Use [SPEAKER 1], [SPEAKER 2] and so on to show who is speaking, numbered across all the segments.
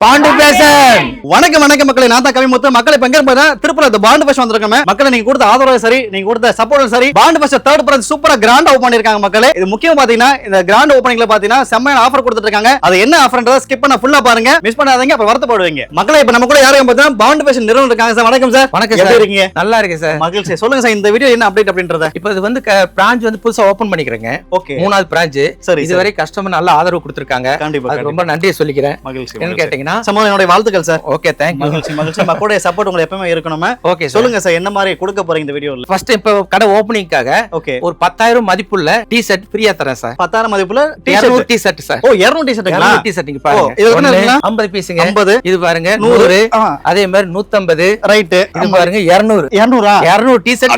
[SPEAKER 1] Bond passion.
[SPEAKER 2] வணக்கம் வணக்கம் மக்களே, நான் தான் கவிமுத்து. மக்களை இப்ப எங்க இருப்பா திருப்பூர் பாண்டு ஃபெஸ்ட் வந்திருக்கோம். மக்களை நீங்க கொடுத்த ஆதரவு சரி, நீங்க கொடுத்த சப்போர்ட் சரி, பாண்டு ஃபெஸ்ட் தேர்ட் பிரான்ச் சூப்பரா கிராண்ட் ஓபன் பண்ணிருக்காங்க மக்களே. இது முக்கியம் பாத்தீங்கன்னா இந்த கிராண்ட் ஓபனிங்ல பாத்தீங்கன்னா செம்மையான ஆஃபர் கொடுத்துட்டு இருக்காங்க. அது என்ன ஆஃபர்ன்றத ஸ்கிப் பண்ண ஃபுல்லா பாருங்க, மிஸ் பண்ணாதீங்க, அப்ப வருத்தப்படுவீங்க. மக்களை இப்ப நம்ம கூட யாரும் பாத்தீங்கன்னா பாண்டு ஃபெஸ்ட் நிறுவனம் இருக்காங்க சார். வணக்கம் சார்.
[SPEAKER 1] வணக்கம்
[SPEAKER 2] எப்படி
[SPEAKER 1] சார்.
[SPEAKER 2] இருக்கீங்க?
[SPEAKER 1] நல்லா இருக்கு சார்.
[SPEAKER 2] மகிழ்ச்சி. சொல்லுங்க சார், இந்த வீடியோ என்ன அப்டேட் அப்படின்றத.
[SPEAKER 1] இப்போ இது வந்து பிரான்ச் வந்து புதுசா ஓபன் பண்ணிக்கிறேங்க.
[SPEAKER 2] ஓகே,
[SPEAKER 1] மூணாவது பிரான்ச்.
[SPEAKER 2] சரி,
[SPEAKER 1] இதுவரை கஸ்டமர் நல்ல ஆதரவு கொடுத்திருக்காங்க.
[SPEAKER 2] கண்டிப்பா
[SPEAKER 1] அது ரொம்ப நன்றியை சொல்லிக்கிறேன்.
[SPEAKER 2] மகிழ்ச்சி.
[SPEAKER 1] என்ன கேட்டீங்கன்னா
[SPEAKER 2] சமோ என்னோட வாழ்த்துக்கள் சார்.
[SPEAKER 1] Okay, thank you.
[SPEAKER 2] மகிழ்ச்சி மகிழ்ச்சி. மக்களுடைய சப்போர்ட் உங்களுக்கு எப்பவுமே இருக்கணும்.
[SPEAKER 1] ஓகே,
[SPEAKER 2] சொல்லுங்க சார், என்ன மாதிரி கொடுக்க போறீங்க இந்த வீடியோல?
[SPEAKER 1] ஃபர்ஸ்ட் இப்போ கடை ஓபனிங்காக
[SPEAKER 2] ஓகே,
[SPEAKER 1] ஒரு 10,000 மதிப்புள்ள டி-ஷர்ட் ஃப்ரீயா தரேன் சார்.
[SPEAKER 2] 10,000 மதிப்புல
[SPEAKER 1] 200 டி-ஷர்ட் சார்.
[SPEAKER 2] ஓ 200 டி-ஷர்ட்டுங்களா?
[SPEAKER 1] 200 டி-ஷர்ட் நீங்க பாருங்க.
[SPEAKER 2] இது என்ன இருக்குன்னா
[SPEAKER 1] 50 பீஸுங்க.
[SPEAKER 2] 50.
[SPEAKER 1] இது பாருங்க
[SPEAKER 2] 100.
[SPEAKER 1] 100. அதே மாதிரி 150.
[SPEAKER 2] ரைட்.
[SPEAKER 1] இது பாருங்க 200.
[SPEAKER 2] 200
[SPEAKER 1] 200 டி-ஷர்ட்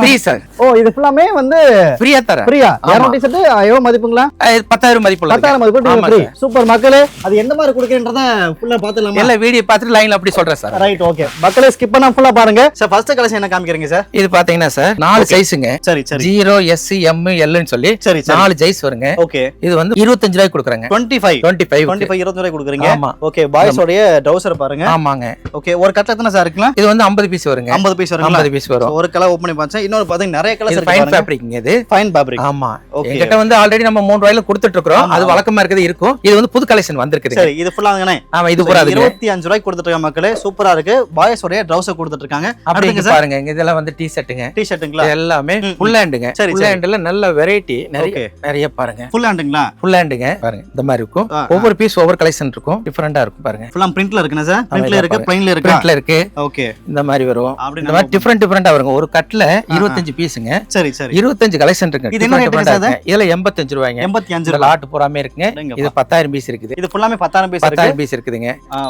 [SPEAKER 1] ஃப்ரீ சார்.
[SPEAKER 2] ஓ இது ஃபுல்லாமே வந்து
[SPEAKER 1] ஃப்ரீயா தரேன்.
[SPEAKER 2] ஃப்ரீயா? 200 டி-ஷர்ட் எவ்வளவு மதிப்புங்களா?
[SPEAKER 1] 10,000 மதிப்புள்ள.
[SPEAKER 2] 10,000 மதிப்பு ஃப்ரீ. சூப்பர் மக்களே, அது எந்த மாதிரி கொடுக்கறன்றத ஃபுல்லா பாத்துடலாமா?
[SPEAKER 1] எல்லா வீடியோ பார்த்துட்டு லைன்ல அப்படி சொல்றேன் சார்.
[SPEAKER 2] Right, okay. மக்களே ஸ்கிப் பண்ணா ஃபுல்லா பாருங்க. சார் ஃபர்ஸ்ட் கலெக்ஷன் என்ன காமிக்கிறீங்க சார்?
[SPEAKER 1] இது பாத்தீங்கன்னா சார் 4 சைஸ்ங்க.
[SPEAKER 2] சரி சரி.
[SPEAKER 1] 0 S M L ன்னு சொல்லி
[SPEAKER 2] சரி சரி.
[SPEAKER 1] 4 சைஸ் வருங்க.
[SPEAKER 2] ஓகே.
[SPEAKER 1] இது வந்து 25 ரூபாய்க்கு கொடுக்குறாங்க.
[SPEAKER 2] 25 25 ரூபாய் கொடுக்குறீங்க.
[SPEAKER 1] ஆமா.
[SPEAKER 2] ஓகே, பாய்ஸ் உடைய ட்ரவுசர் பாருங்க.
[SPEAKER 1] ஆமாங்க.
[SPEAKER 2] ஓகே, ஒரு கட்ல எத்தனை சார் இருக்கலாம்?
[SPEAKER 1] இது வந்து 50 பீஸ் வருங்க.
[SPEAKER 2] 50 பீஸ் வருங்க.
[SPEAKER 1] 50 பீஸ் வரும்.
[SPEAKER 2] ஒரு கலர் ஓபன் பண்ணி பார்த்தேன். இன்னொரு பாத்தீங்க நிறைய கலர்ஸ்
[SPEAKER 1] இது
[SPEAKER 2] இருக்கு
[SPEAKER 1] ஃபைன்
[SPEAKER 2] பாருங்க.
[SPEAKER 1] ஃபேப்ரிக்ங்க இது.
[SPEAKER 2] Fine fabric.
[SPEAKER 1] ஆமா.
[SPEAKER 2] ஓகே.
[SPEAKER 1] என்கிட்ட வந்து ஆல்ரெடி நம்ம 3 ரூபாயில கொடுத்துட்டு இருக்கோம். அது வழக்கமா இருக்குது இருக்கும். இது வந்து புது கலெக்ஷன் வந்திருக்குது.
[SPEAKER 2] சரி, இது ஃபுல்லாங்கனே.
[SPEAKER 1] ஆமா, இது பூரா அதுங்க.
[SPEAKER 2] 25 ரூபாய்க்கு கொடுத்துட்டு இருக்காங்க மக்களே. சூப்பரா இருக்கு. பாய்ஸ் உடைய ட்ரவுசர் கொடுத்துட்டு இருக்காங்க.
[SPEAKER 1] அப்படிங்க பாருங்க. இதெல்லாம் வந்து டி-ஷர்ட்டுங்க.
[SPEAKER 2] டி-ஷர்ட்டுங்களா?
[SPEAKER 1] எல்லாமே ஃபுல் ஹேண்டுங்க. ஃபுல் ஹேண்ட்ல நல்ல வெரைட்டி நிறைய பாருங்க.
[SPEAKER 2] ஃபுல் ஹேண்டுங்களா?
[SPEAKER 1] ஃபுல் ஹேண்டுங்க. பாருங்க இந்த மாதிரி இருக்கும். ஒவ்வொரு பீஸ் ஒவ்வொரு கலெக்ஷன் இருக்கும். டிஃபரெண்டா இருக்கும் பாருங்க.
[SPEAKER 2] ஃபுல்லா பிரிண்ட்ல இருக்குனா சார்? பிரிண்ட்ல இருக்கு, பிளைன்ல இருக்கு.
[SPEAKER 1] பிரிண்ட்ல இருக்கு.
[SPEAKER 2] ஓகே.
[SPEAKER 1] இந்த மாதிரி வரும். இந்த மாதிரி டிஃபரெண்டா வருங்க. ஒரு கட்ல 25 பீஸ்ங்க.
[SPEAKER 2] சரி சரி.
[SPEAKER 1] 25 கலெக்ஷன் இருக்கு.
[SPEAKER 2] இது என்ன ரேட்டுங்க சார்?
[SPEAKER 1] இதுல 85 ரூபாய்ங்க.
[SPEAKER 2] 85
[SPEAKER 1] ரூபாய். லாட் பூராமே இருக்குங்க. இது 10,000 பீஸ் இருக்குது.
[SPEAKER 2] இது ஃபுல்லாமே 10,000 பீஸ் இருக்கு.
[SPEAKER 1] 10,000 பீஸ் இருக்குதுங்க.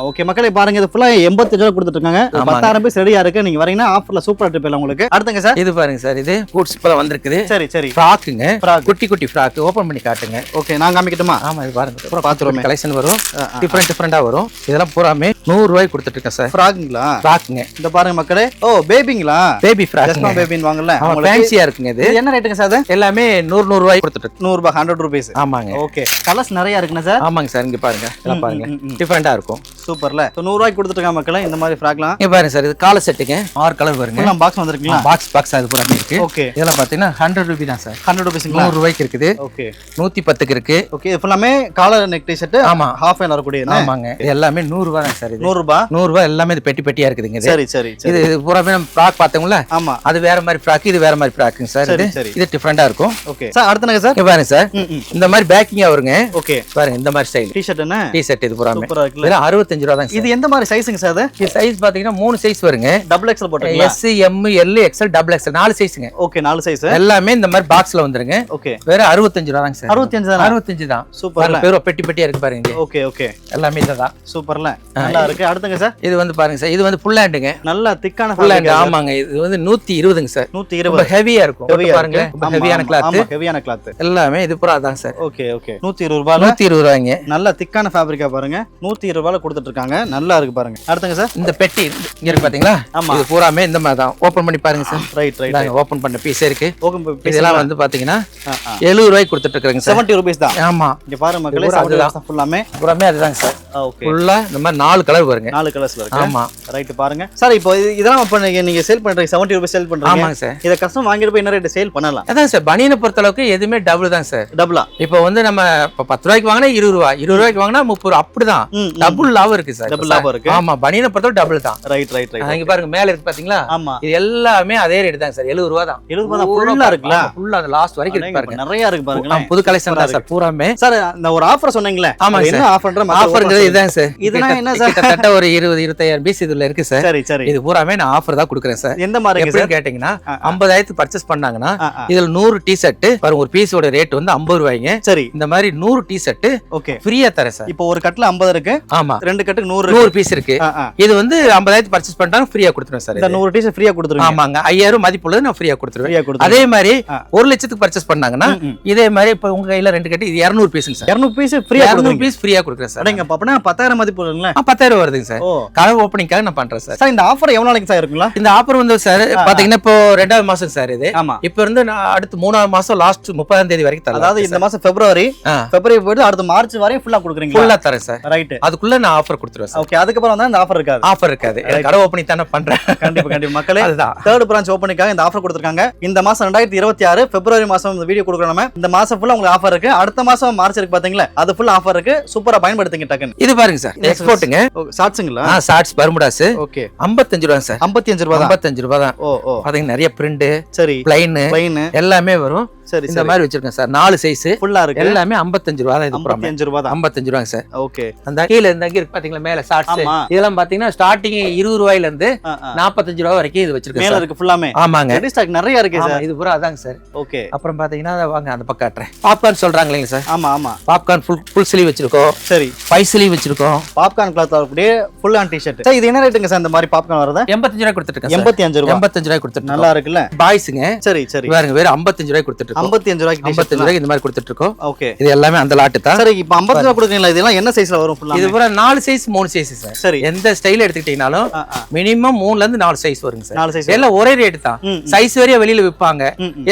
[SPEAKER 2] ஓகே மக்களே பாருங்க, இது ஃபுல்லா 85 ரூபாய் கொடுத்துட்டு இருக்காங்க. 10,000 பீஸ் ரெடியா இருக்கு. நீங்க வரீங்கன்னா ஆஃபர்ல சூப்பரா ட்ரிப் உங்களுக்கு. அடுத்துங்க சார்.
[SPEAKER 1] இது பாருங்க சார், இது பூட்ஸ் போல வந்திருக்குது.
[SPEAKER 2] சரி சரி.
[SPEAKER 1] ஃப்ராக்குங்க. குட்டி குட்டி ஃப்ராக் ஓபன் பண்ணி காட்டுங்க.
[SPEAKER 2] ஓகே, நான் காமிக்கட்டுமா?
[SPEAKER 1] ஆமா, இது பாருங்க. பூரா பாத்துறோம். கலெக்ஷன் வரும். டிஃபரெண்டா வரும். இதெல்லாம் பூராமே 100 ரூபாய்க்கு கொடுத்துட்டு இருக்கேன் சார்.
[SPEAKER 2] ஃப்ராக்குங்களா?
[SPEAKER 1] ஃப்ராக்குங்க.
[SPEAKER 2] இந்த பாருங்க மக்களே. ஓ பேபிங்களா?
[SPEAKER 1] Baby frock.
[SPEAKER 2] ஜஸ்மா பேபின்னு வாங்கல.
[SPEAKER 1] ஃபேன்சியா இருக்குங்க இது.
[SPEAKER 2] என்ன ரேட்டுங்க சார்?
[SPEAKER 1] எல்லாமே 100 ரூபாய்க்கு கொடுத்துட்டு இருக்கு.
[SPEAKER 2] 100 ரூபாய், 100 ரூபீஸ்.
[SPEAKER 1] ஆமாங்க.
[SPEAKER 2] ஓகே, கலர்ஸ் நிறைய இருக்குங்க சார்.
[SPEAKER 1] ஆமாங்க சார். இங்க பாருங்க. எல்லாம் பாருங்க. டிஃபரெண்டா இருக்கும்.
[SPEAKER 2] சூப்பர்ல. 100 ரூபாய்க்கு கொடுத்துட்டு இருக்காங்க மக்களே இந்த மாதிரி ஃப்ராக்லாம்.
[SPEAKER 1] இங்க பாருங்க சார், இது கால செட்டுங்க. 6 கலர் வருங்க.
[SPEAKER 2] எல்லாம் பாக்ஸ் வந்திருக்குங்களா?
[SPEAKER 1] பாக்ஸ் அது பூரா இருக்கு.
[SPEAKER 2] ஓகே.
[SPEAKER 1] இதெல்லாம் பாத்தீங்கன்னா 100 ரூபாய் தான் சார்.
[SPEAKER 2] 100 ரூபீஸ்ங்களா?
[SPEAKER 1] 100 ரூபாய்க்கு இருக்குது.
[SPEAKER 2] ஓகே.
[SPEAKER 1] 110க்கு இருக்கு.
[SPEAKER 2] ஓகே, இது ஃபுல்லாமே காலர் நெக் டி-ஷர்ட்.
[SPEAKER 1] ஆமா.
[SPEAKER 2] ஹாஃப் ஹேண்ட் வரக்கூடிய.
[SPEAKER 1] ஆமாங்க. இது எல்லாமே 100 ரூபாய் தான் சார். இது
[SPEAKER 2] 100 ரூபாய்.
[SPEAKER 1] 100 ரூபாய் எல்லாமே இது பெட்டி பெட்டியா இருக்குதுங்க.
[SPEAKER 2] சரி சரி.
[SPEAKER 1] இது பூராமே நம்ம ஃப்ராக் பார்த்தோம்ல.
[SPEAKER 2] ஆமா.
[SPEAKER 1] அது வேற மாதிரி ஃப்ராக், இது வேற மாதிரி ஃப்ராக்குங்க சார்.
[SPEAKER 2] சரி
[SPEAKER 1] இது
[SPEAKER 2] சரி.
[SPEAKER 1] இது டிஃபரெண்டா இருக்கும்.
[SPEAKER 2] Okay sir. அடுத்துங்க சார்.
[SPEAKER 1] இங்க பாருங்க சார், இந்த மாதிரி பேக்கிங்கா வருங்க.
[SPEAKER 2] ஓகே.
[SPEAKER 1] பாருங்க இந்த மாதிரி ஸ்டைல்
[SPEAKER 2] டி-ஷர்ட் என்ன?
[SPEAKER 1] டி-ஷர்ட் இது பூராமே.
[SPEAKER 2] சூப்பரா இருக்குல.
[SPEAKER 1] இதெல்லாம் 65 ரூபாய் தான்.
[SPEAKER 2] இது எந்த மாதிரி சைஸ்ங்க சார்? அது
[SPEAKER 1] இது சைஸ் பாத்தீங்கன்னா 3 சைஸ் வருங்க.
[SPEAKER 2] டபுள் எக்ஸ்எல் போட்டுங்களா?
[SPEAKER 1] S M L XL double XL 4 சைஸ்ங்க.
[SPEAKER 2] Okay, 4 size.
[SPEAKER 1] எல்லாமே இந்த மாதிரி பாக்ஸ்ல வந்துருங்க.
[SPEAKER 2] ஓகே.
[SPEAKER 1] வேற 65 ரூபாய் தாங்க சார்.
[SPEAKER 2] 65 தானா?
[SPEAKER 1] 65 தான்.
[SPEAKER 2] சூப்பர்ல.
[SPEAKER 1] பேரு பெட்டி பெட்டியா இருக்கு பாருங்க.
[SPEAKER 2] Okay okay.
[SPEAKER 1] எல்லாமே இதுதான்.
[SPEAKER 2] சூப்பர்ல. நல்லா இருக்கு. அடுத்துங்க சார்.
[SPEAKER 1] இது வந்து பாருங்க சார், இது வந்து ஃபுல் ஹேண்டுங்க.
[SPEAKER 2] நல்ல திக்கான
[SPEAKER 1] ஃபுல் ஹேண்ட். ஆமாங்க. இது வந்து 120ங்க சார்.
[SPEAKER 2] 120.
[SPEAKER 1] ரொம்ப ஹெவியா இருக்கும். பாருங்க, ரொம்ப ஹெவியான கிளாத்.
[SPEAKER 2] ஆமா, ஹெவியான கிளாத்.
[SPEAKER 1] எல்லாமே இது பூரா தான் சார்.
[SPEAKER 2] Okay okay. 120 ரூபாய்ல
[SPEAKER 1] 120 ரூபாய்ங்க.
[SPEAKER 2] நல்ல திக்கான ஃபேப்ரிக்கா பாருங்க. 120 ரூபாய்ல கொடுத்துட்டு இருக்காங்க. நல்லா இருக்கு பாருங்க. அடுத்துங்க சார்.
[SPEAKER 1] இந்த பெட்டி இங்க இருக்கு பாத்தீங்களா?
[SPEAKER 2] ஆமா.
[SPEAKER 1] இது பூராமே இந்த மாதிரி தான். ஓபன் பண்ணி பாருங்க சார்.
[SPEAKER 2] Right right.
[SPEAKER 1] நாங்க ஓபன் பண்ண பீஸ் இருக்கு.
[SPEAKER 2] ஓகே.
[SPEAKER 1] இதெல்லாம் வந்து பாத்தீங்கன்னா 70 ரூபாய்க்கு கொடுத்துட்டு இருக்காங்க சார்.
[SPEAKER 2] 70 ரூபீஸ் தான்.
[SPEAKER 1] ஆமா.
[SPEAKER 2] இங்க பாருங்க மக்களே, 70 ரூபாய் தான் ஃபுல்லாமே.
[SPEAKER 1] பூராமே அதுதாங்க சார்.
[SPEAKER 2] ஓகே.
[SPEAKER 1] ஃபுல்லா இந்த மாதிரி 4 கலர் வருங்க.
[SPEAKER 2] 4 கலர்ஸ்ல இருக்கு.
[SPEAKER 1] ஆமா.
[SPEAKER 2] ரைட் பாருங்க சார். இப்போ இதெல்லாம் இப்ப நீங்க சேல் பண்றீங்க, 70 ரூபாய் சேல் பண்றீங்க.
[SPEAKER 1] ஆமாங்க சார்.
[SPEAKER 2] இத கஸ்டம் வாங்கிட்டு போய் என்ன ரேட் சேல் பண்ணலாம்?
[SPEAKER 1] அதான் சார், பனியனை பொறுத்த அளவுக்கு எதுவுமே டபுள் தான் சார்.
[SPEAKER 2] டபுளா?
[SPEAKER 1] இப்போ வந்து நம்ம 10 ரூபாய்க்கு வாங்கினா 20 ரூபாய், 20 ரூபாய்க்கு வாங்கினா 30 ரூபாய், அப்படிதான். டபுள் லாபம் இருக்கு சார்.
[SPEAKER 2] டபுள் லாபம் இருக்கு.
[SPEAKER 1] ஆமா, பனியனை பொறுத்த டபுள் தான்.
[SPEAKER 2] Right right right.
[SPEAKER 1] இங்க பாருங்க மேல இருக்கு பாத்தீங்களா?
[SPEAKER 2] ஆமா.
[SPEAKER 1] இது எல்லாமே அதே ரேட் தான் சார். 70 ரூபாய் தான்.
[SPEAKER 2] 70 ரூபாய் தான். ஃபுல்லா இருக்குல?
[SPEAKER 1] ஃபுல்லா அந்த லாஸ்ட் வரைக்கும் இருக்கு பாருங்க.
[SPEAKER 2] நிறைய இருக்கு பாருங்க.
[SPEAKER 1] புது கலெக்ஷன் தான் சார் பூராமே.
[SPEAKER 2] சார் இந்த ஒரு ஆஃபர் சொன்னீங்களே,
[SPEAKER 1] ஆமாங்க
[SPEAKER 2] என்ன ஆஃபர்ன்ற
[SPEAKER 1] ஆஃபர்ங்கிறது இதுதான் சார்.
[SPEAKER 2] இதுனா என்ன சார்?
[SPEAKER 1] கிட்டத்தட்ட ஒரு 20-25 பீஸ் இதுல இருக்கு சார்.
[SPEAKER 2] சரி சரி.
[SPEAKER 1] இது பூராமே நான் ஆஃபர் தான் கொடுக்குறேன் சார்.
[SPEAKER 2] எந்த மாதிரி
[SPEAKER 1] எப்படி கேட்டீங்கன்னா 50,000 பர்ச்சேஸ் பண்ணாங்கன்னா இதுல 100 டி-ஷர்ட் பாருங்க. ஒரு பீஸோட ரேட் வந்து 50 ரூபாய்ங்க.
[SPEAKER 2] சரி.
[SPEAKER 1] இந்த மாதிரி 100 டி-ஷர்ட்
[SPEAKER 2] ஓகே
[SPEAKER 1] ஃப்ரீயா தரேன் சார்.
[SPEAKER 2] இப்போ ஒரு கட்ல 50 இருக்கு.
[SPEAKER 1] ஆமா.
[SPEAKER 2] 2 கட்டுக்கு
[SPEAKER 1] 100 பீஸ் இருக்கு. இது வந்து 50,000 பர்ச்சேஸ் பண்ணிட்டாங்க ஃப்ரீயா கொடுத்துருவேன் சார்.
[SPEAKER 2] இந்த 100 டி-ஷர்ட் ஃப்ரீயா கொடுத்துருவீங்க?
[SPEAKER 1] ஆமாங்க. 5000 மதிப்புள்ளது நான் ஃப்ரீயா கொடுத்துருவேன். அதே மாதிரி 1 லட்சத்துக்கு பர்ச்சேஸ் பண்ணாங்கன்னா இதே மாதிரி இப்ப உங்க கையில 2 கட்டு இது 200 பீஸ்ங்க சார்.
[SPEAKER 2] 200 பீஸ் ஃப்ரீயா
[SPEAKER 1] 200 பீஸ் ஃப்ரீயா கொடுக்குறேன் சார்.
[SPEAKER 2] அடங்க அப்பனா 10,000 மதிப்பு வருங்களா?
[SPEAKER 1] 10,000 வருதுங்க சார். கடை ஓபனிங்காக நான் பண்றேன் சார்.
[SPEAKER 2] சார் இந்த ஆஃபர் எவ்வளவு நாளைக்கு சார் இருக்குங்களா?
[SPEAKER 1] இந்த ஆஃபர் வந்து சார் பாத்தீங்கன்னா இப்போ 2வது மாசம் சார் இது.
[SPEAKER 2] ஆமா.
[SPEAKER 1] இப்போ இருந்து அடுத்து 3வது மாசம் லாஸ்ட் 30ஆம் தேதி வரைக்கும் தரலாம்.
[SPEAKER 2] அதாவது இந்த மாசம் பிப்ரவரி போயிட்டு அடுத்து மார்ச் வரையும் ஃபுல்லா கொடுக்குறீங்க?
[SPEAKER 1] ஃபுல்லா தரேன் சார்.
[SPEAKER 2] ரைட்.
[SPEAKER 1] அதுக்குள்ள நான் ஆஃபர் ஆஃபர் கொடுத்துருவேன் சார்.
[SPEAKER 2] ஓகே, அதுக்கப்புறம் வந்து அந்த ஆஃபர் இருக்காது.
[SPEAKER 1] ஆஃபர் இருக்காது, கடை ஓப்பனிங் தானே பண்றேன்.
[SPEAKER 2] கண்டிப்பா மக்களே,
[SPEAKER 1] அதுதான்
[SPEAKER 2] தேர்ட் பிரான்ச் ஓப்பனிங்காக இந்த ஆஃபர் கொடுத்துருக்காங்க. இந்த மாசம் 2026 பிப்ரவரி மாசம் இந்த வீடியோ கொடுக்குறோம். நம்ம இந்த மாசம் ஃபுல்லா உங்களுக்கு ஆஃபர் இருக்கு. அடுத்த மாசம் மார்ச் இருக்கு பாத்தீங்களா, அது ஃபுல் ஆஃபர் இருக்கு. சூப்பரா பயன்படுத்துங்க டக்குன்னு.
[SPEAKER 1] இது பாருங்க சார், எக்ஸ்போர்ட்டுங்க.
[SPEAKER 2] ஷார்ட்ஸ்ங்களா?
[SPEAKER 1] Shorts Bermudas.
[SPEAKER 2] ஓகே,
[SPEAKER 1] 55 ரூபாய் சார்.
[SPEAKER 2] 55 ரூபாய் தான்.
[SPEAKER 1] 55 ரூபாய் தான்.
[SPEAKER 2] ஓ
[SPEAKER 1] பாத்தீங்க நிறைய பிரிண்ட்,
[SPEAKER 2] சரி,
[SPEAKER 1] பிளைன் எல்லாமே வரும்.
[SPEAKER 2] சரி,
[SPEAKER 1] இந்த மாதிரி வச்சிருக்கேன் சார். 4 சைஸ்
[SPEAKER 2] ஃபுல்லா இருக்கு.
[SPEAKER 1] எல்லாமே 55 ரூபாய் தான். இது
[SPEAKER 2] 55 ரூபாய் தான்.
[SPEAKER 1] 55 ரூபாய் சார்.
[SPEAKER 2] ஓகே,
[SPEAKER 1] அந்த கீழ இந்த அங்க இருக்கு பாத்தீங்களா மேல ஷார்ட்ஸ். இதெல்லாம் பாத்தீங்கன்னா ஸ்டார்டிங் 20 ரூபாயில இருந்து 45 ரூபாய் வரைக்கும் இது வச்சிருக்கேன்.
[SPEAKER 2] மேல இருக்கு ஃபுல்லாமே.
[SPEAKER 1] ஆமாங்க,
[SPEAKER 2] ரெடி ஸ்டாக் நிறைய இருக்கு சார்.
[SPEAKER 1] இது பூரா அதாங்க சார்.
[SPEAKER 2] ஓகே,
[SPEAKER 1] அப்புறம் பாத்தீங்கன்னா வாங்க அந்த பக்கம் காட்டுறேன். பாப்கார்ன் சொல்றாங்க இல்லைங்க சார்.
[SPEAKER 2] ஆமா
[SPEAKER 1] பாப்கார்ன் ஃபுல் ஸ்லீவ் வச்சிருக்கோம்.
[SPEAKER 2] சரி,
[SPEAKER 1] 5 ஸ்லீவ் வச்சிருக்கோம்.
[SPEAKER 2] பாப்கார்ன் கிளாத் அப்படியே ஃபுல் ஆன் டி-ஷர்ட். சார் இது என்ன ரேட்டுங்க சார் இந்த மாதிரி பாப்கார்ன் வரது?
[SPEAKER 1] 85 ரூபாய் கொடுத்துட்டு இருக்கேன்.
[SPEAKER 2] 85 ரூபாய்.
[SPEAKER 1] 85 ரூபாய் கொடுத்துட்டு
[SPEAKER 2] நல்லா இருக்குல்ல
[SPEAKER 1] பாய்ஸ்ங்க.
[SPEAKER 2] சரி
[SPEAKER 1] பாருங்க வேற 55 ரூபாய் கொடுத்துட்டு இருக்கோம்.
[SPEAKER 2] 55 ரூபாய்க்கு
[SPEAKER 1] 55 ரூபாய்க்கு இந்த மாதிரி கொடுத்துட்டு இருக்கோம்.
[SPEAKER 2] ஓகே,
[SPEAKER 1] இது எல்லாமே அந்த லாட் தான்.
[SPEAKER 2] சரி, இப்போ 50 ரூபாய் கொடுக்குறீங்களா? இதெல்லாம் என்ன சைஸ்ல வரும் ஃபுல்லா?
[SPEAKER 1] இது பூரா 4 சைஸ் 3 சைஸ் சார்.
[SPEAKER 2] சரி,
[SPEAKER 1] எந்த ஸ்டைல் எடுத்துக்கிட்டீங்கனாலும் மினிமம் 3ல இருந்து 4 சைஸ் வருங்க சார்.
[SPEAKER 2] 4 சைஸ்
[SPEAKER 1] எல்லாம் ஒரே ரேட் தான். சைஸ் வரைய வெளியில விப்பாங்க.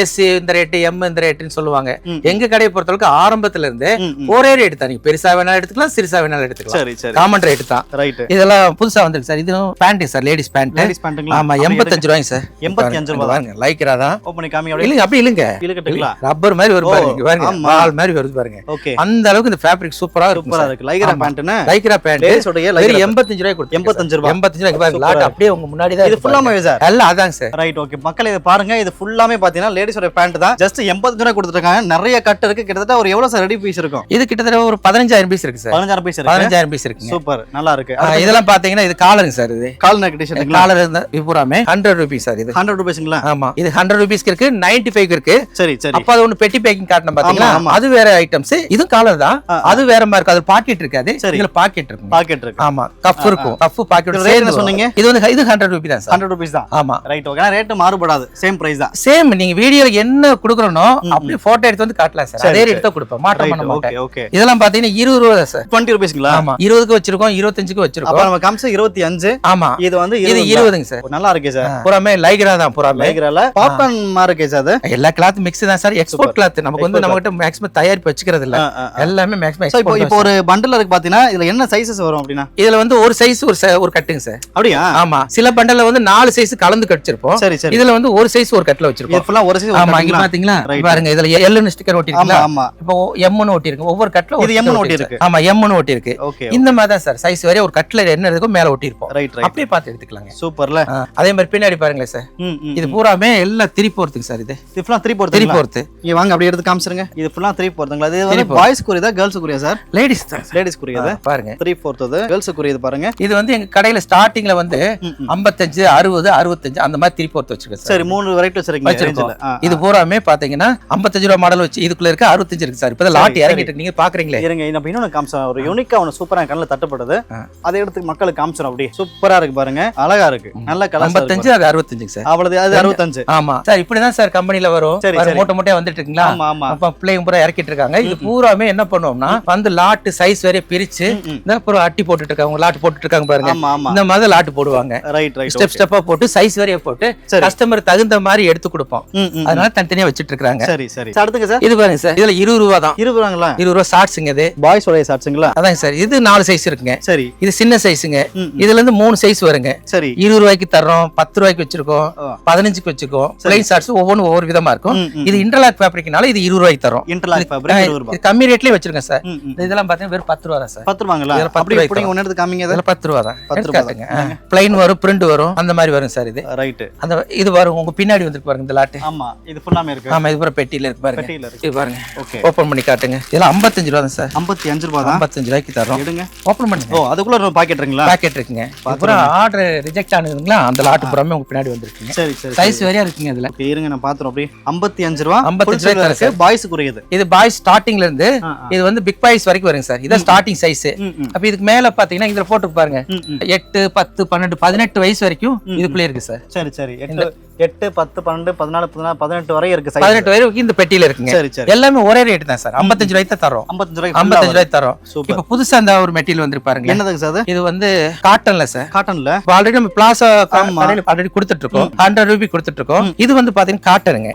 [SPEAKER 1] எஸ் இந்த ரேட், எம் இந்த ரேட்னு சொல்லுவாங்க. எங்க கடையை பொறுத்தளவுக்கு ஆரம்பத்துல இருந்து ஒரே ரேட் தான். நீங்க பெருசா வேணாலும் எடுத்துக்கலாம், சிறுசா வேணாலும் எடுத்துக்கலாம்.
[SPEAKER 2] சரி சரி,
[SPEAKER 1] காமன் ரேட் தான்.
[SPEAKER 2] ரைட்.
[SPEAKER 1] இதெல்லாம் புதுசா வந்திருக்கு சார். இது பேண்ட் சார், லேடிஸ் பேண்ட்.
[SPEAKER 2] லேடிஸ் பேண்ட்ங்களா?
[SPEAKER 1] ஆமா, 85 ரூபாய்ங்க சார்.
[SPEAKER 2] 85 ரூபாய்
[SPEAKER 1] பாருங்க, லைக்ரா தான்.
[SPEAKER 2] ஓபன் காமி அப்படியே
[SPEAKER 1] இல்லங்க, அப்படி இல்லங்க,
[SPEAKER 2] இழுக்கட்டுங்களா?
[SPEAKER 1] ரப்பர் மாதிரி வரும் பாருங்க. பாருங்க பால் மாதிரி வருது பாருங்க.
[SPEAKER 2] ஓகே,
[SPEAKER 1] அந்த அளவுக்கு இந்த ஃபேப்ரிக் சூப்பரா
[SPEAKER 2] இருக்கு. லைக்ரா பேண்ட்னா?
[SPEAKER 1] லைக்ரா பேண்ட்
[SPEAKER 2] லேடிஸோட
[SPEAKER 1] 85 ரூபாய் கொடுத்து.
[SPEAKER 2] 85 ரூபாய்.
[SPEAKER 1] 85 ரூபாய்க்கு பாருங்க. லாட் அப்படியே உங்க முன்னாடி தான்.
[SPEAKER 2] இது ஃபுல்லாமே சார்.
[SPEAKER 1] எல்லாம் அதாங்க சார்.
[SPEAKER 2] ரைட், ஓகே மக்களே, இத பாருங்க. இது ஃபுல்லாமே பாத்தீங்கன்னா லேடிஸோட பேண்ட் தான். ஜஸ்ட் 85 ரூபாய் கொடுத்துருக்காங்க. நிறைய கட் இருக்கு. கிட்டத்தட்ட ஒரு எவ்வளவு சார் ரெடி பீஸ் இருக்கும்?
[SPEAKER 1] இது கிட்டத்தட்ட ஒரு 15000 பீஸ் இருக்கு சார்.
[SPEAKER 2] 15000 பீஸ் இருக்கு.
[SPEAKER 1] 15000 பீஸ் இருக்குங்க.
[SPEAKER 2] சூப்பர், நல்லா இருக்கு.
[SPEAKER 1] இதெல்லாம் பாத்தீங்கன்னா இது காலருங்க சார். இது
[SPEAKER 2] கால் நெக் டி-ஷர்ட்.
[SPEAKER 1] காலர் இருந்தா இது பூராமே 100 ரூபீஸ் சார். இது
[SPEAKER 2] 100 ரூபீஸ்ங்களா?
[SPEAKER 1] ஆமா, இது 100 ரூபீஸ்க்கு இருக்கு, 95 இருக்கு.
[SPEAKER 2] சரி சரி.
[SPEAKER 1] அப்ப அது ஒன்னு பெட்டி பேக்கிங் காட்டணும் பாத்தீங்களா, அது வேற ஐட்டம்ஸ். இது காலர் தான், அது வேற மாதிரி இருக்கு. அது பாக்கெட் இருக்காது, இதுல பாக்கெட் இருக்கு.
[SPEAKER 2] பாக்கெட் இருக்கு.
[SPEAKER 1] ஆமா, கப் இருக்கும். கப் பாக்கெட்
[SPEAKER 2] சேர்ந்து சொன்னீங்க.
[SPEAKER 1] இது வந்து இது 100 ரூபீஸ் தான் சார்.
[SPEAKER 2] 100 ரூபீஸ் தான்.
[SPEAKER 1] ஆமா,
[SPEAKER 2] ரைட், ஓகே. ரேட் மாறுபடாது, சேம் பிரைஸ் தான்.
[SPEAKER 1] சேம். நீங்க வீடியோல என்ன குடுக்குறனோ அப்படியே போட்டோ எடுத்து வந்து காட்டலாம் சார். அதே ரேட் தான் கொடுப்பேன், மாற்றம் பண்ண மாட்டேன்.
[SPEAKER 2] ஓகே,
[SPEAKER 1] இதெல்லாம் பாத்தீங்கன்னா 20 ரூபாய் சார்.
[SPEAKER 2] 20 ரூபீஸ்ங்களா?
[SPEAKER 1] ஆமா, 20க்கு வச்சிருக்கோம், 25க்கு வச்சிருக்கோம்.
[SPEAKER 2] அப்ப நம்ம காமிச்ச 25.
[SPEAKER 1] ஆமா,
[SPEAKER 2] இது வந்து
[SPEAKER 1] இது 20ங்க சார்.
[SPEAKER 2] நல்லா இருக்கு சார்.
[SPEAKER 1] பூராமே லைக்ரா தான். பூராமே
[SPEAKER 2] லைக்ரால பாப்கார்ன் மாதிரி இருக்கு சார். அது
[SPEAKER 1] எல்லா கிளாத் மிக்ஸ் தான் சார். Export cloth. நமக்கு வந்து நம்மகிட்ட மேக்ஸிமம் தயாரிப்பு வச்சுக்கிறது இல்ல. எல்லாமே மேக்ஸிமம் எக்ஸ்போர்ட்.
[SPEAKER 2] இப்போ ஒரு பண்டல் இருக்கு பாத்தீங்கன்னா, இதுல என்ன சைஸஸ் வரும் அப்படினா?
[SPEAKER 1] இதுல வந்து ஒரு சைஸ் ஒரு கட்டுங்க சார்.
[SPEAKER 2] அப்படியா?
[SPEAKER 1] ஆமா, சில பண்டல்ல வந்து 4 சைஸ் கலந்து கட்டிச்சிருப்போம்.
[SPEAKER 2] சரி சரி.
[SPEAKER 1] இதுல வந்து ஒரு சைஸ் ஒரு கட்ல வச்சிருக்கோம்.
[SPEAKER 2] இது ஃபுல்லா ஒரு சைஸ்.
[SPEAKER 1] ஆமா, இங்க பாத்தீங்களா பாருங்க, இதுல L ன்னு ஸ்டிக்கர் ஒட்டி இருக்குல.
[SPEAKER 2] ஆமா,
[SPEAKER 1] இப்போ M ன்னு ஒட்டி இருக்கு. ஒவ்வொரு கட்ல
[SPEAKER 2] இது M ன்னு ஒட்டி இருக்கு.
[SPEAKER 1] ஆமா, M ன்னு ஒட்டி இருக்கு.
[SPEAKER 2] ஓகே,
[SPEAKER 1] இந்த மாதிரி தான் சார். சைஸ் வரைய ஒரு கட்ல என்ன இருக்கோ மேல ஒட்டி இருப்போம்.
[SPEAKER 2] Right right.
[SPEAKER 1] அப்படியே பார்த்து எடுத்துக்கலாங்க.
[SPEAKER 2] சூப்பர்ல.
[SPEAKER 1] அதே மாதிரி பின்னாடி பாருங்களேன் சார். இது பூராமே எல்லாம் 3 போர்த்துங்க சார். இது
[SPEAKER 2] ஃபுல்லா 3 போர்த்து.
[SPEAKER 1] 3 போர்த்து.
[SPEAKER 2] நீங்க வாங்க அப்படியே எடுத்து காமிச்சிருங்க. இது ஃபுல்லா 3 போர்த்துங்களா? இது வந்து பாய்ஸ் குறியதா கேர்ள்ஸ் குறியா சார்?
[SPEAKER 1] லேடிஸ் தான்.
[SPEAKER 2] லேடிஸ் குறியதா பாருங்க. 3/4 அது கேர்ள்ஸ் குறியது பாருங்க.
[SPEAKER 1] இது வந்து எங்க கடையில ஸ்டார்டிங்ல வந்து 55 60 65 அந்த மாதிரி 3/4 வச்சிருக்கேன் சார்.
[SPEAKER 2] சரி, 3 வெரைட்டி வச்சிருக்கீங்க.
[SPEAKER 1] இது பூராமே பாத்தீங்கன்னா 55 ரூபாய் மாடல் வச்சு இதுக்குள்ள இருக்கு, 65 இருக்கு சார். இப்ப லாட் இறங்கிட்டு இருக்கு, நீங்க பாக்குறீங்களே.
[SPEAKER 2] இருங்க, நம்ம இன்னொன்னு காமிச்சோம். ஒரு யூனிக்கா ஒன்னு சூப்பரா கண்ணுல தட்டப்படுது. அதை எடுத்து மக்களுக்கு காமிச்சோம். அப்படியே சூப்பரா இருக்கு பாருங்க. அழகா இருக்கு. நல்ல கலர்.
[SPEAKER 1] 55 அது 65 சார்.
[SPEAKER 2] அவ்வளவு அது 65.
[SPEAKER 1] ஆமா சார், இப்படிதான் சார் கம்பெனில வரும். மூட்டை மூட்டையா வந்துட்டு இருக்குங்களா?
[SPEAKER 2] ஆமா ஆமா.
[SPEAKER 1] அப்ப பிள்ளைங்க பூரா இறக்கிட்டு இருக்காங்க. இது பூராமே என்ன பண்ணுவோம்னா வந்து லாட் சைஸ் வரைய பிரிச்சு இந்த அப்புறம் அட்டி போட்டுட்டு இருக்காங்க. லாட் போட்டுட்டு இருக்காங்க பாருங்க.
[SPEAKER 2] ஆமா ஆமா.
[SPEAKER 1] இந்த மாதிரி லாட் போடுவாங்க.
[SPEAKER 2] Right right.
[SPEAKER 1] ஸ்டெப் ஸ்டெப்பா போட்டு சைஸ் வரைய போட்டு கஸ்டமர் தகுந்த மாதிரி எடுத்து கொடுப்போம். அதனால தனித்தனியா வச்சிட்டு இருக்காங்க.
[SPEAKER 2] சரி சரி. அடுத்துங்க சார்.
[SPEAKER 1] இது பாருங்க சார், இதுல 20 ரூபாய் தான்.
[SPEAKER 2] 20 ரூபாங்களா?
[SPEAKER 1] 20 ரூபாய் ஷார்ட்ஸ்ங்க. இது
[SPEAKER 2] பாய்ஸ் உடைய ஷார்ட்ஸ்ங்களா?
[SPEAKER 1] அதாங்க சார். இது 4 சைஸ் இருக்குங்க.
[SPEAKER 2] சரி.
[SPEAKER 1] இது சின்ன சைஸ்ங்க. இதுல இருந்து 3 சைஸ் வருங்க.
[SPEAKER 2] சரி.
[SPEAKER 1] 20 ரூபாய்க்கு தர்றோம், 10 ரூபாய்க்கு வச்சிருக்கோம், 15க்கு வச்சிருக்கோம். பிளைன் ஷார்ட்ஸ் ஒவ்வொரு ஒவ்வொரு விதமா இருக்கும். இது இன்டர்லாக் ஃபேப்ரிக்னால இது 20 ரூபாய்க்கு தரோம்.
[SPEAKER 2] இன்டர்லாக் ஃபேப்ரிக் 20 ரூபாய்.
[SPEAKER 1] இது கம்மி ரேட்லயே வச்சிருக்கேன் சார். இதெல்லாம் பாத்தீங்கன்னா வெறும் 10 ரூபாய் தான் சார்.
[SPEAKER 2] 10 ரூபாங்களா? அப்படியே இப்படி ஒன்னு எடுத்து காமிங்க. இதெல்லாம்
[SPEAKER 1] 10 ரூபாய் தான். 10 ரூபாய். பிளைன் வரும், பிரிண்ட் வரும், அந்த மாதிரி வரும் சார். இது
[SPEAKER 2] ரைட்.
[SPEAKER 1] அந்த இது வரும் உங்க பின்னாடி வந்து பாருங்க இந்த லாட்.
[SPEAKER 2] ஆமா, இது ஃபுல்லாமே இருக்கு.
[SPEAKER 1] ஆமா, இது பூரா பெட்டில இருக்கு பாருங்க.
[SPEAKER 2] பெட்டில இருக்கு.
[SPEAKER 1] இது பாருங்க.
[SPEAKER 2] ஓகே,
[SPEAKER 1] ஓபன் பண்ணி காட்டுங்க. இதெல்லாம் 55 ரூபாய் தான் சார்.
[SPEAKER 2] 55 ரூபாய் தான்.
[SPEAKER 1] 55 ரூபாய்க்கு தரோம்.
[SPEAKER 2] எடுங்க,
[SPEAKER 1] ஓபன் பண்ணுங்க.
[SPEAKER 2] ஓ, அதுக்குள்ள ஒரு பாக்கெட் இருக்குங்களா?
[SPEAKER 1] பாக்கெட் இருக்குங்க. அப்புறம் ஆர்டர் ரிஜெக்ட் ஆனதுங்களா அந்த லாட் பூராமே உங்க பின்னாடி வந்திருக்குங்க.
[SPEAKER 2] சரி சரி.
[SPEAKER 1] சைஸ் வேறையா இருக்குங்க இதுல.
[SPEAKER 2] ஓகே, இருங்க நான் பாத்துறோம். அப்படியே 55 ரூபாய்.
[SPEAKER 1] 55 ரூபாய் இருக்கு.
[SPEAKER 2] பாய்ஸ் குறியது.
[SPEAKER 1] இது பாய்ஸ் ஸ்டார்டிங்ல இருந்து இது வந்து பிக் பாய்ஸ் வரைக்கும் வருங்க சார். இதான் ஸ்டார்டிங் சைஸ். அப்ப இதுக்கு மேல பாத்தீங்கன்னா இதுல போட்டு பாருங்க 8 10 12 18 வயசு வரைக்கும் இதுக்குள்ளே இருக்கு சார்.
[SPEAKER 2] சரி சரி. 8 10 12 14 16 18 வரை இருக்கு size.
[SPEAKER 1] 18 வரைக்கும் இந்த பெட்டியில இருக்குங்க.
[SPEAKER 2] சரி சரி.
[SPEAKER 1] எல்லாமே ஒரே ரேட் தான் சார். 55 ரூபாய்க்கு தான் தரோம்.
[SPEAKER 2] 55 ரூபாய்க்கு
[SPEAKER 1] 55 ரூபாய்க்கு தரோம்.
[SPEAKER 2] சூப்பர்.
[SPEAKER 1] இப்போ புதுசா அந்த ஒரு மெட்டீரியல் வந்து பாருங்க.
[SPEAKER 2] என்னதுங்க சார்?
[SPEAKER 1] இது வந்து காட்டன்ல சார்.
[SPEAKER 2] காட்டன்ல
[SPEAKER 1] ஆல்ரெடி நம்ம பிளாசா கடையில ஆல்ரெடி கொடுத்துட்டு இருக்கோம். 100 ரூபாய் கொடுத்துட்டு இருக்கோம். இது வந்து பாத்தீங்கன்னா காட்டனுங்க.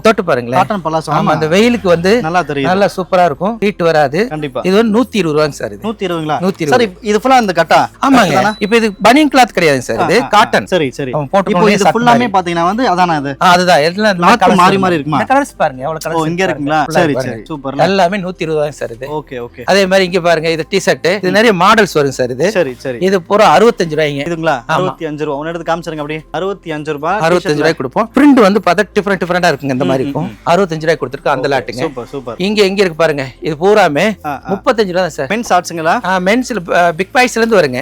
[SPEAKER 1] தொட்டு பாருங்களேன்.
[SPEAKER 2] Cotton palazzo.
[SPEAKER 1] ஆமா, அந்த வெயிலுக்கு வந்து
[SPEAKER 2] நல்லா தெரியும்.
[SPEAKER 1] நல்லா சூப்பரா இருக்கும். ஹீட் வராது.
[SPEAKER 2] கண்டிப்பா.
[SPEAKER 1] இது வந்து 120 ரூபாய்ங்க சார். இது
[SPEAKER 2] 120ங்களா?
[SPEAKER 1] 120.
[SPEAKER 2] சார் இது ஃபுல்லா அந்த கட்டா?
[SPEAKER 1] ஆமாங்க. இப்போ இது பனியன் கிளாத் கிடையாதுங்க சார். இது காட்டன்.
[SPEAKER 2] சரி சரி.
[SPEAKER 1] போட்டு
[SPEAKER 2] இப்போ இது ஃபுல்லாமே பாத்தீங்கன்னா வந்து அதானே இது.
[SPEAKER 1] அதுதான். எல்லாம்
[SPEAKER 2] நாட்டு மாறி மாறி இருக்குமா?
[SPEAKER 1] இந்த கலர்ஸ் பாருங்க. எவ்வளவு கலர்ஸ்
[SPEAKER 2] இங்க இருக்குங்களா? சரி சரி. சூப்பர்.
[SPEAKER 1] எல்லாமே 120 ரூபாய்ங்க சார் இது.
[SPEAKER 2] Okay okay.
[SPEAKER 1] அதே மாதிரி இங்க பாருங்க, இது டி-ஷர்ட். இது நிறைய மாடல்ஸ் வரும் சார். இது
[SPEAKER 2] சரி சரி.
[SPEAKER 1] இது பூரா 65 ரூபாய்ங்க.
[SPEAKER 2] இதுங்களா? 65 ரூபாய். ஒன்னு எடுத்து காமிச்சறங்க அப்படியே. 65 ரூபாய்.
[SPEAKER 1] 65 ரூபாய் கொடுப்போம். பிரிண்ட் வந்து பார்த்தா டிஃபரெண்டா இருக்குங்க. இந்த மாதிரி இருக்கும். 65 ரூபாய் கொடுத்துருக்கோம் அந்த லாட்டுங்க.
[SPEAKER 2] Super super.
[SPEAKER 1] எங்க இருக்கு பாருங்க. இது பூராமே 35 ரூபாய் சார்.
[SPEAKER 2] மென்ஸ் ஷார்ட்ஸ்ங்களா?
[SPEAKER 1] மென்ஸ்ல பிக் பாய்ஸ்ல இருந்து வருங்க.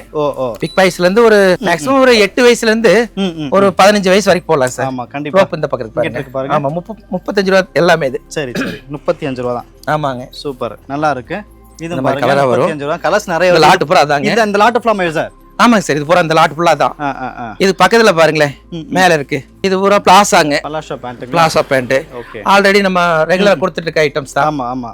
[SPEAKER 1] பிக் பாய்ஸ்ல இருந்து ஒரு மேக்ஸிமம் ஒரு 8 வயசுல இருந்து ஒரு 15 வயசு வரைக்கும் போடலாம் சார்.
[SPEAKER 2] ஆமா கண்டிப்பா.
[SPEAKER 1] ரோப் இந்த பக்கத்துக்கு பாருங்க. ஆமா 35 ரூபாய் எல்லாமே இது.
[SPEAKER 2] சரி சரி. 35 ரூபாய் தான்.
[SPEAKER 1] ஆமாங்க.
[SPEAKER 2] சூப்பர். நல்லா இருக்கு. இது
[SPEAKER 1] இந்த மாதிரி கலரா வரும்.
[SPEAKER 2] 35 ரூபாய். கலர்ஸ் நிறைய
[SPEAKER 1] இந்த லாட் பூரா அதாங்க.
[SPEAKER 2] இது அந்த லாட் ஃபுல்லாமே சார்.
[SPEAKER 1] ஆமாங்க சார். இது பூரா அந்த லாட் ஃபுல்லா தான். இது பக்கத்துல பாருங்களேன், மேல இருக்கு. இது பூரா பிளாசாங்க.
[SPEAKER 2] Palazzo pant.
[SPEAKER 1] Plaza pant.
[SPEAKER 2] Okay.
[SPEAKER 1] Already நம்ம ரெகுலர் கொடுத்துட்டு இருக்க ஐட்டம்ஸ் தான்.
[SPEAKER 2] ஆமா ஆமா.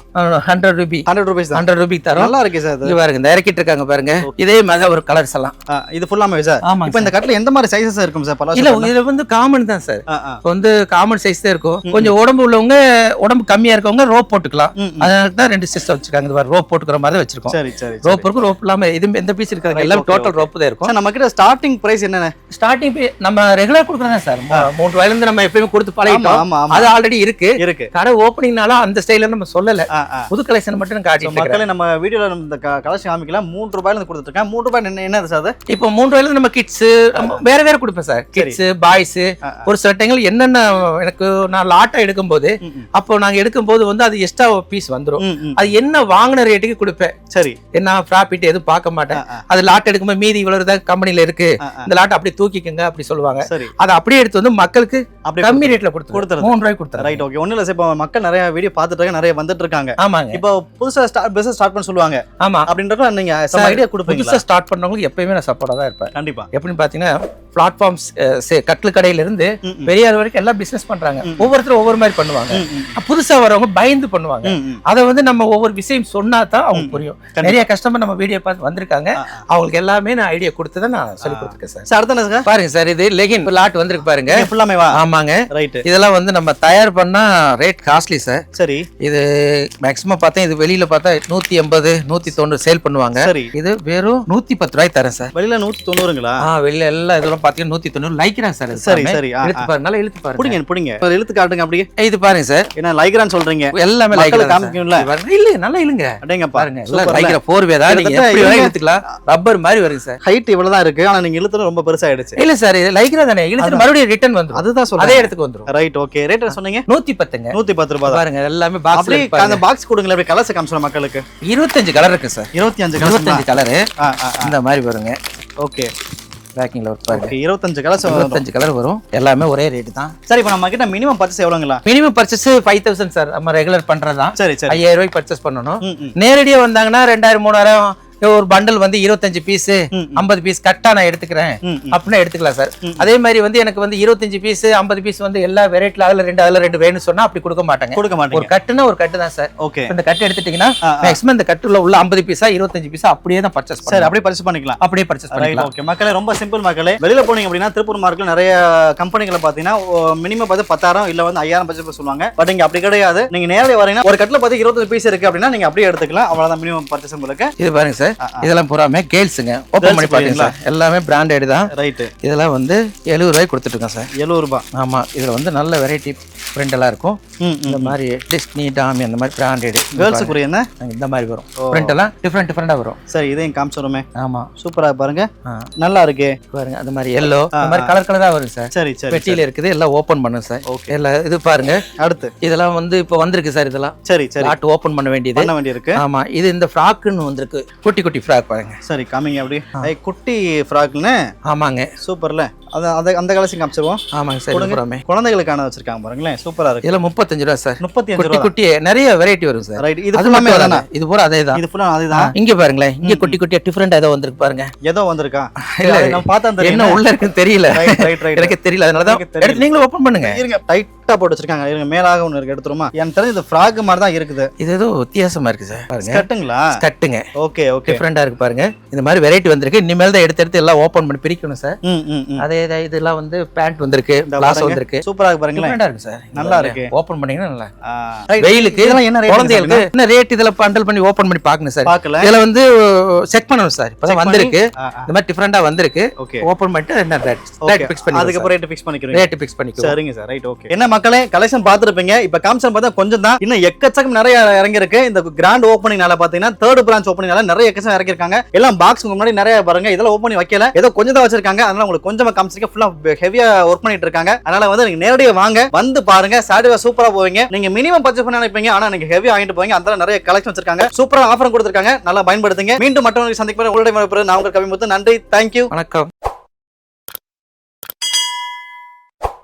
[SPEAKER 1] 100 ரூபாய்.
[SPEAKER 2] 100 ரூபாய்ஸ் தான்.
[SPEAKER 1] 100 ரூபாய் தரோம்.
[SPEAKER 2] நல்லா இருக்கு சார்.
[SPEAKER 1] இது பாருங்க, இந்த இறக்கிட்டு இருக்காங்க பாருங்க. இதே மாதிரி ஒரு கலர்ஸ் எல்லாம்.
[SPEAKER 2] இது ஃபுல்லாமே சார். இப்போ இந்த கட்ல எந்த மாதிரி சைஸஸ் இருக்கும் சார்? பலாசோ
[SPEAKER 1] இல்ல, இது வந்து காமன் தான் சார். இப்போ வந்து காமன் சைஸ் தான் இருக்கும். கொஞ்சம் உடம்பு உள்ளவங்க, உடம்பு கம்மியா இருக்கவங்க ரோப் போட்டுக்கலாம். அதனால தான் 2 சிஸ்டம் வச்சிருக்காங்க. இது ரோப் போட்டுக்கிற மாதிரி வச்சிருக்கோம்.
[SPEAKER 2] சரி சரி.
[SPEAKER 1] ரோப் இருக்கும், ரோப் இல்லாம இது எந்த பீஸ் இருக்காங்க. எல்லாம் டோட்டல் ரோப் தான் இருக்கும்.
[SPEAKER 2] சார் நம்ம கிட்ட ஸ்டார்டிங் பிரைஸ் என்னன்னு?
[SPEAKER 1] ஸ்டார்டிங் நம்ம ரெகுலர் கொடுக்குறோம் சார். 3 ரூபாயில இருந்து நம்ம எப்பவுமே கொடுத்து பழகிட்டோம். அது ஆல்ரெடி இருக்கு. கடை ஓப்பனிங்னால அந்த ஸ்டைல்ல நம்ம சொல்லல. புது கலெக்ஷன் மட்டும் காட்டிட்டு இருக்கோம்.
[SPEAKER 2] மக்களே நம்ம வீடியோல இந்த கலெக்ஷன் காமிக்கலாம். 3 ரூபாயில இருந்து கொடுத்துட்டு இருக்கேன். 3 ரூபாய் என்னது சார்?
[SPEAKER 1] இப்போ 3 ரூபாயில இருந்து நம்ம கிட்ஸ் வேற வேற கொடுப்பேன் சார். கிட்ஸ், பாய்ஸ், ஒரு சில டைம்ல என்னென்ன எனக்கு நான் லாட்டா எடுக்கும்போது, அப்போ நாங்க எடுக்கும்போது வந்து அது எக்ஸ்ட்ரா பீஸ் வந்துரும். அது என்ன வாங்கின ரேட்டுக்கு கொடுப்பேன்.
[SPEAKER 2] சரி.
[SPEAKER 1] என்ன ப்ராஃபிட் எதுவும் பார்க்க மாட்டேன். அது லாட் எடுக்கும்போது மீதி இவ்வளவு தான் கம்பெனில இருக்கு, இந்த லாட் அப்படியே தூக்கிக்கங்க அப்படி சொல்லுவாங்க. அதை அப்படியே எடுத்து வந்து மக்களுக்கு கம்மி ரேட்ல கொடுத்துரு. 3 ரூபாய் கொடுத்துரு.
[SPEAKER 2] ரைட். ஓகே. ஒண்ணு இல்ல சார். இப்போ மக்கள் நிறைய வீடியோ பார்த்துட்டு இருக்காங்க, நிறைய வந்துட்டு இருக்காங்க.
[SPEAKER 1] ஆமாங்க.
[SPEAKER 2] இப்போ புதுசா பிசினஸ் ஸ்டார்ட் பண்ண சொல்லுவாங்க.
[SPEAKER 1] ஆமா.
[SPEAKER 2] அப்படின்றத நீங்க சம் ஐடியா கொடுப்பீங்க.
[SPEAKER 1] புதுசா ஸ்டார்ட் பண்றவங்களுக்கு எப்பவுமே நான் சப்போர்ட்டா தான் இருப்பேன்.
[SPEAKER 2] கண்டிப்பா.
[SPEAKER 1] எப்படின்னு பாத்தீங்கன்னா பிளாட்ஃபார்ம்ஸ் கட்லு கடையில இருந்து பெரியார் வரைக்கும் எல்லாம் பிசினஸ் பண்றாங்க. ஒவ்வொருத்தரும் ஒவ்வொரு மாதிரி பண்ணுவாங்க. புதுசா வரவங்க பயந்து பண்ணுவாங்க. அதை வந்து நம்ம ஒவ்வொரு விஷயம் சொன்னா தான் அவங்க புரியும். நிறைய கஸ்டமர் நம்ம வீடியோ பார்த்து வந்திருக்காங்க. அவங்களுக்கு எல்லாமே நான் ஐடியா கொடுத்து தான் நான் சொல்லி கொடுத்துருக்கேன் சார்.
[SPEAKER 2] சார் அடுத்த சார்
[SPEAKER 1] பாருங்க சார், இது லெகின் லாட் வந்திருக்கு பாருங்க.
[SPEAKER 2] ஃபுல்லாமே வா.
[SPEAKER 1] ஆமாங்க.
[SPEAKER 2] ரைட்.
[SPEAKER 1] இதெல்லாம் வந்து நம்ம தயார் பண்ணா ரேட் காஸ்ட்லி சார்.
[SPEAKER 2] சரி.
[SPEAKER 1] இது மேக்ஸிமம் பார்த்தா இது வெளியில பார்த்தா 180 190 சேல் பண்ணுவாங்க.
[SPEAKER 2] சரி.
[SPEAKER 1] இது வெறும் 110 ரூபாய் தரேன் சார்.
[SPEAKER 2] வெளியில 190ங்களா?
[SPEAKER 1] வெளியில எல்லாம் இதெல்லாம் பாத்தீங்கன்னா 190 லைக்ரான் சார்.
[SPEAKER 2] சரி சரி.
[SPEAKER 1] இழுத்து பாருங்க, நல்லா இழுத்து பாருங்க.
[SPEAKER 2] புடிங்க ஒரு இழுத்து காட்டுங்க அப்படியே.
[SPEAKER 1] இது பாருங்க சார்.
[SPEAKER 2] என்ன லைக்ரான் சொல்றீங்க?
[SPEAKER 1] எல்லாமே லைக்ரான்
[SPEAKER 2] காமிக்கணும்ல.
[SPEAKER 1] இல்ல நல்லா இழுங்க.
[SPEAKER 2] அடேங்க
[SPEAKER 1] பாருங்க. எல்லாம் லைக்ரா போர்வே தான். நீங்க எப்படி வேணா இழுத்துக்கலாம். ரப்பர் மாதிரி வருங்க சார்.
[SPEAKER 2] ஹைட் இவ்வளவு தான் இருக்கு. ஆனா நீங்க இழுத்தது ரொம்ப பெருசா ஆயிடுச்சு.
[SPEAKER 1] இல்ல சார், இது லைக்ரா தானே. இழுத்து மறுபடியும் ரிட்டர்ன் வந்துரும்.
[SPEAKER 2] அதுதான் சொல்றேன்.
[SPEAKER 1] அதே இடத்துக்கு வந்துரும்.
[SPEAKER 2] ரைட். ஓகே. ரேட் சொன்னீங்க?
[SPEAKER 1] 110ங்க.
[SPEAKER 2] 110 ரூபாய்
[SPEAKER 1] பாருங்க. எல்லாமே பாக்ஸ்ல
[SPEAKER 2] இருக்கு. அந்த பாக்ஸ் கொடுங்களே அப்படியே கலர்ஸ் காமிச்சற மக்களுக்கு.
[SPEAKER 1] 25 கலர் இருக்கு சார்.
[SPEAKER 2] 25
[SPEAKER 1] கலர். இந்த மாதிரி வருங்க.
[SPEAKER 2] ஓகே.
[SPEAKER 1] பேக்கிங்ல வர பாருங்க.
[SPEAKER 2] 25
[SPEAKER 1] கலர் வரும். எல்லாமே ஒரே ரேட் தான்.
[SPEAKER 2] சரி. இப்போ நம்ம கிட்ட மினிமம் பர்ச்சேஸ் எவ்வளவுங்களா?
[SPEAKER 1] மினிமம் பர்ச்சேஸ் 5000 சார். நம்ம ரெகுலர் பண்றதா.
[SPEAKER 2] சரி சரி.
[SPEAKER 1] 5000 ரூபாய்க்கு பர்ச்சேஸ் பண்ணனும். நேரடியா வந்தாங்கன்னா 2000 3000 ஒரு பண்டல் வந்து 25 பீஸ் 50 பீஸ் கட்டா நான் எடுத்துக்கிறேன் அப்படின்னா எடுத்துக்கலாம் சார். அதே மாதிரி வந்து எனக்கு வந்து 25 பீஸ் 50 பீஸ் வந்து எல்லா வெரைட்டில அதுல ரெண்டு வேணும்னு சொன்னா அப்படி கொடுக்க மாட்டாங்க. ஒரு கட்டுனா ஒரு கட்டு தான் சார்.
[SPEAKER 2] ஓகே.
[SPEAKER 1] இந்த கட்டு எடுத்துட்டீங்கன்னா மேக்ஸிமம் இந்த கட்டுல உள்ள 50 பீஸா 25 பீஸா அப்படியே தான் பர்ச்சேஸ் பண்ணலாம்.
[SPEAKER 2] சார் அப்படியே பர்ச்சேஸ் பண்ணிக்கலாம்.
[SPEAKER 1] அப்படியே பர்ச்சேஸ் பண்ணிக்கலாம்.
[SPEAKER 2] ஓகே. மக்களே ரொம்ப சிம்பிள் மக்களே. வெளியில போனீங்க அப்படின்னா திருப்பூர் மார்க்கெட்ல நிறைய கம்பெனிகளை பாத்தீங்கன்னா மினிமம் பார்த்து 10000 இல்ல வந்து 5000 பட்ஜெட் சொல்லுவாங்க. பட் இங்க அப்படி கிடையாது. நீங்க நேரடியா வரீங்கன்னா ஒரு கட்டுல பார்த்து 25 பீஸ் இருக்கு அப்படின்னா நீங்க அப்படியே எடுத்துக்கலாம். அவ்வளவுதான் மினிமம் பர்ச்சேஸ் உங்களுக்கு.
[SPEAKER 1] இது பாருங்க சார். இதெல்லாம் பூரா கேர்ள்ஸ்ங்க. ஓபன் பண்ணி பாத்தீங்களா? எல்லாமே பிராண்டட் தான்.
[SPEAKER 2] ரைட்.
[SPEAKER 1] இதெல்லாம் வந்து 70 ரூபாய்க்கு கொடுத்துட்டு இருக்கோம் சார்.
[SPEAKER 2] 70 ரூபாய்.
[SPEAKER 1] ஆமா. இதுல வந்து நல்ல வெரைட்டி பிரிண்ட் எல்லாம் இருக்கும். இந்த மாதிரி டிஸ்னி டாமி அந்த மாதிரி பிராண்டட்
[SPEAKER 2] கேர்ள்ஸ்க்கு என்ன இந்த
[SPEAKER 1] மாதிரி வரும். பிரிண்ட் எல்லாம் டிஃபரெண்டா வரும்.
[SPEAKER 2] சரி. இதையும் காமிச்சறோமே.
[SPEAKER 1] ஆமா.
[SPEAKER 2] சூப்பரா பாருங்க. நல்லா இருக்கு
[SPEAKER 1] பாருங்க. அந்த மாதிரி yellow அந்த மாதிரி கலரா வரும் சார்.
[SPEAKER 2] சரி சரி.
[SPEAKER 1] பெட்டியில இருக்குது. எல்லாம் ஓபன் பண்ணுங்க சார். எல்லாம் இது பாருங்க.
[SPEAKER 2] அடுத்து
[SPEAKER 1] இதெல்லாம் வந்து இப்போ வந்திருக்கு சார். இதெல்லாம்
[SPEAKER 2] சரி சரி.
[SPEAKER 1] லாட் ஓபன் பண்ண வேண்டியது. ஆமா. இது இந்த ஃப்ராக்னு வந்திருக்கு. குட்டி குட்டி ஃப்ராக் பாருங்க.
[SPEAKER 2] சரி காமிங்க அப்படியே. குட்டி ஃப்ராக்னு.
[SPEAKER 1] ஆமாங்க.
[SPEAKER 2] சூப்பர்ல. அந்த கலெக்ஷன் காமிச்சிருவோம்.
[SPEAKER 1] ஆமாங்க சார். பூராமே
[SPEAKER 2] குழந்தைகளுக்கான வச்சிருக்காங்க பாருங்களேன், சூப்பரா இருக்கு.
[SPEAKER 1] இதுல 35 ரூபா சார்.
[SPEAKER 2] 35
[SPEAKER 1] குட்டி குட்டி நிறைய வெரைட்டி வரும் சார்.
[SPEAKER 2] ரைட். இது
[SPEAKER 1] அது
[SPEAKER 2] ஃபுல்லாமே
[SPEAKER 1] மட்டும்
[SPEAKER 2] அதானே?
[SPEAKER 1] இது பூரா அதேதான்.
[SPEAKER 2] இது ஃபுல்லா அதுதான்.
[SPEAKER 1] இங்க பாருங்களேன், இங்க குட்டி குட்டியா டிஃபரெண்ட் ஏதோ வந்திருக்கு பாருங்க.
[SPEAKER 2] ஏதோ வந்திருக்கா?
[SPEAKER 1] இல்ல,
[SPEAKER 2] நம்ம பார்த்தா தெரியும்
[SPEAKER 1] என்ன உள்ள இருக்குன்னு தெரியல.
[SPEAKER 2] ரைட்.
[SPEAKER 1] எனக்கு தெரியல, அதனால தான் எடுத்து நீங்களும் ஓபன் பண்ணுங்க.
[SPEAKER 2] இருங்க, டைட்டா போட்டு வச்சிருக்காங்க. இருங்க, மேலாக ஒன்னு இருக்கு, எடுத்துருமா? எனக்கு தெரிஞ்சு இது ஃப்ராக் மாதிரி தான் இருக்குது.
[SPEAKER 1] இது ஏதோ வித்தியாசமா இருக்கு சார். பாருங்க,
[SPEAKER 2] ஸ்கர்ட்டுங்களா?
[SPEAKER 1] ஸ்கர்ட்டுங்க.
[SPEAKER 2] ஓகே
[SPEAKER 1] டிஃபரெண்டா இருக்கு பாருங்க. இந்த மாதிரி வெரைட்டி வந்திருக்கு. இனிமேல் தான் எடுத்து எல்லாம் ஓபன் பண்ணி பிரிக்கணும் சார். அதே இதெல்லாம் வந்து பேண்ட் வந்திருக்கு, பிளாஸ் வந்திருக்கு.
[SPEAKER 2] சூப்பரா இருக்கு பாருங்களேன்.
[SPEAKER 1] டிஃபரெண்டா இருக்கு சார்.
[SPEAKER 2] நல்லா இருக்கு.
[SPEAKER 1] ஓபன் பண்ணீங்கன்னா நல்லா.
[SPEAKER 2] ரைட்.
[SPEAKER 1] வெயிலுக்கு
[SPEAKER 2] என்ன ரேட்?
[SPEAKER 1] குழந்தைகளுக்கு என்ன ரேட் இதெல்லாம் பண்டல் பண்ணி ஓபன் பண்ணி பார்க்கணும் சார்.
[SPEAKER 2] பார்க்கல.
[SPEAKER 1] இதுல வந்து செக் பண்ணணும் சார். இப்பதான் வந்திருக்கு. இந்த மாதிரி டிஃபரெண்டா வந்திருக்கு. ஓபன் பண்ணிட்டு என்ன ரேட் ஃபிக்ஸ் பண்ணி
[SPEAKER 2] அதுக்கு அப்புறம் ரேட் ஃபிக்ஸ் பண்ணிக்கிறேன்.
[SPEAKER 1] ரேட் ஃபிக்ஸ் பண்ணிக்கோ.
[SPEAKER 2] சரிங்க சார். ரைட். ஓகே. என்ன மக்களே, கலெக்ஷன் பார்த்திருப்பீங்க. இப்ப காமிச்சன் பார்த்தா கொஞ்சம் தான், இன்னும் எக்கச்சக்கம் நிறைய இறங்கி இருக்கு. இந்த கிராண்ட் ஓப்பனிங்னால பாத்தீங்கன்னா தேர்ட் பிரான்ச் ஓப்பனிங்னால நிறைய எக்கச்சக்கம் இறக்கி இருக்காங்க. எல்லாம் பாக்ஸ் முன்னாடி நிறைய பாருங்க. இதெல்லாம் ஓப்பன் பண்ணி வைக்கல, ஏதோ கொஞ்சம் தான் வச்சிருக்காங்க. அதனால உங்களுக்கு கொஞ்சமா காமிச்சிருக்க, ஃபுல்லா ஹெவியா ஒர்க் பண்ணிட்டு இருக்காங்க. அதனால வந்து நீங்க நேரடியா வாங்க, வந்து பாருங்க. சாட்டிஸ்ஃபை சூப்பரா போவீங்க. நீங்க மினிமம் பர்ச்சேஸ் பண்ண நினைப்பீங்க, ஆனா நீங்க ஹெவியா வாங்கிட்டு போவீங்க. அந்த நிறைய கலெக்ஷன் வச்சிருக்காங்க. சூப்பரா ஆஃபர் கொடுத்திருக்காங்க. நல்லா பயன்படுத்துங்க. மீண்டும் மற்றவங்களுக்கு சந்திக்கிறேன். உங்களுடைய நான் உங்க கவிமுத்து. நன்றி. தேங்க்யூ.
[SPEAKER 1] வணக்கம்.